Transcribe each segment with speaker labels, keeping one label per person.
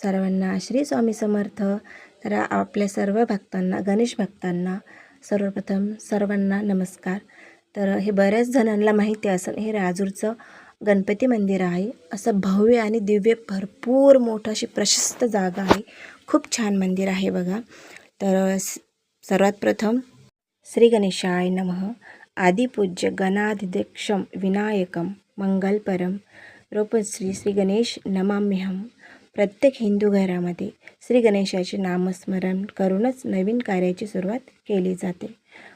Speaker 1: सर्वांना श्री स्वामी समर्थ. तर आपल्या सर्व भक्तांना, गणेश भक्तांना सर्वप्रथम सर्वांना नमस्कार. तर हे बऱ्याच जणांना माहिती असेल, हे राजूरचं गणपती मंदिर आहे. असं भव्य आणि दिव्य भरपूर मोठं अशी प्रशस्त जागा आहे. खूप छान मंदिर आहे बघा. तर सर्वात प्रथम श्री गणेशाय नमः. आदिपूज्य गणाधिदेक्षम विनायकम मंगलपरम रूपश्री श्री गणेश नमाम्यहम. प्रत्येक हिंदू घरामध्ये श्री गणेशाचे नामस्मरण करूनच नवीन कार्याची सुरुवात केली जाते.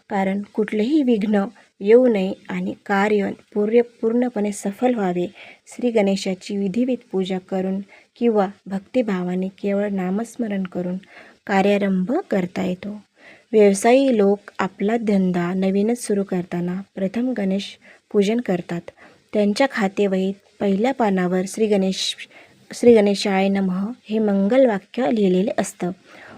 Speaker 1: कारण कुठलेही विघ्न येऊ नये आणि कार्य पूर्णपणे सफल व्हावे, श्री गणेशाची विधिवत पूजा करून किंवा भक्तिभावाने केवळ नामस्मरण करून कार्यारंभ करता येतो. व्यवसायी लोक आपला धंदा नवीनच सुरू करताना प्रथम गणेश पूजन करतात. त्यांच्या खातेवहीत पहिल्या पानावर श्री गणेशाय नमः हे मंगल वाक्य लिहिलेले असतं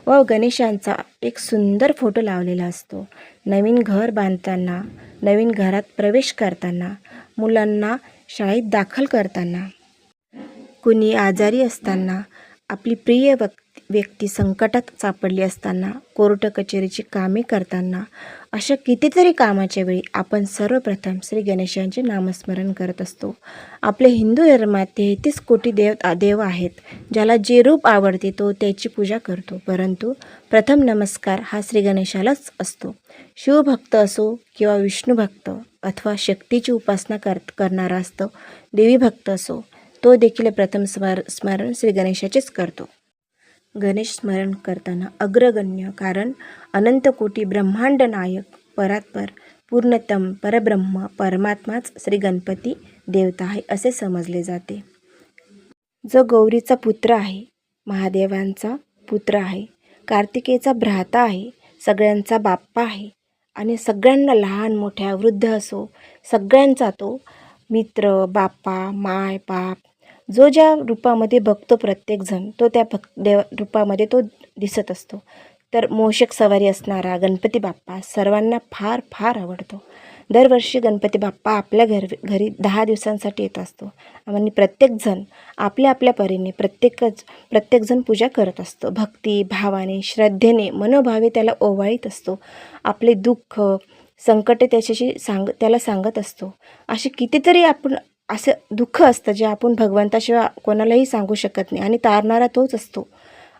Speaker 1: व गणेशांचा एक सुंदर फोटो लावलेला असतो. नवीन घर बांधताना, नवीन घरात प्रवेश करताना, मुलांना शाळेत दाखल करताना, कुणी आजारी असताना, आपली प्रिय व्यक्ती संकटात सापडली असताना, कोर्ट कचेरीची कामे करताना, अशा कितीतरी कामाच्या वेळी आपण सर्वप्रथम श्री गणेशांचे नामस्मरण करत असतो. आपल्या हिंदू धर्मात 33 कोटी देव आहेत. ज्याला जे रूप आवडते तो त्याची पूजा करतो. परंतु प्रथम नमस्कार हा श्री गणेशालाच असतो. शिवभक्त असो किंवा विष्णू भक्त अथवा शक्तीची उपासना करणारा असतो, देवी भक्त असो, तो देखील प्रथम स्मरण श्री गणेशाचेच करतो. गणेश स्मरण करताना अग्रगण्य, कारण अनंत कोटी ब्रह्मांड नायक परात्पर पूर्णतम परब्रह्म परमात्माच श्री गणपती देवता आहे असे समजले जाते. जो गौरीचा पुत्र आहे, महादेवांचा पुत्र आहे, कार्तिकेचा भ्राता आहे, सगळ्यांचा बाप्पा आहे आणि सगळ्यांना लहान मोठ्या वृद्ध असो सगळ्यांचा तो मित्र, बाप्पा, माय, बाप, जो ज्या रूपामध्ये बघतो प्रत्येकजण तो त्या रूपामध्ये तो दिसत असतो. तर मोषक सवारी असणारा गणपती बाप्पा सर्वांना फार फार आवडतो. दरवर्षी गणपती बाप्पा आपल्या घरी 10 दिवसांसाठी येत असतो आणि प्रत्येकजण आपल्या आपल्या परीने प्रत्येकजण पूजा करत असतो. भक्ती भावाने, श्रद्धेने, मनोभावे त्याला ओवाळीत असतो. आपले दुःख संकटे त्याला सांगत असतो. असे कितीतरी आपण असं दुःख असतं जे आपण भगवंताशिवाय कोणालाही सांगू शकत नाही आणि तारणारा तोच असतो.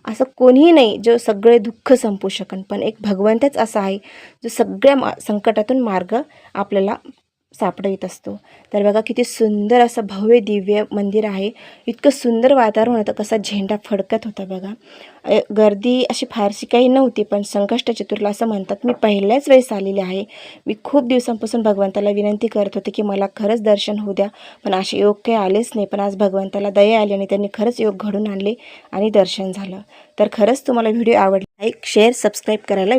Speaker 1: असं कोणीही नाही जो सगळे दुःख संपू शकन, पण एक भगवंतच असा आहे जो सगळ्या संकटातून मार्ग आपल्याला सापडवित असतो. तर बघा किती सुंदर असं भव्य दिव्य मंदिर आहे. इतकं सुंदर वातावरण होतं, कसा झेंडा फडकत होता बघा. गर्दी अशी फारशी काही नव्हती, पण संकष्ट चतुर्थीला असं म्हणतात. मी पहिल्याच वेळेस आलेले आहे. मी खूप दिवसांपासून भगवंताला विनंती करत होते की मला खरंच दर्शन होऊ द्या, पण असे योग काही आलेच नाही. पण आज भगवंताला दया आली आणि त्यांनी खरंच योग घडून आणले आणि दर्शन झालं. तर खरंच तुम्हाला व्हिडिओ आवडला, लाईक शेअर सबस्क्राईब करायला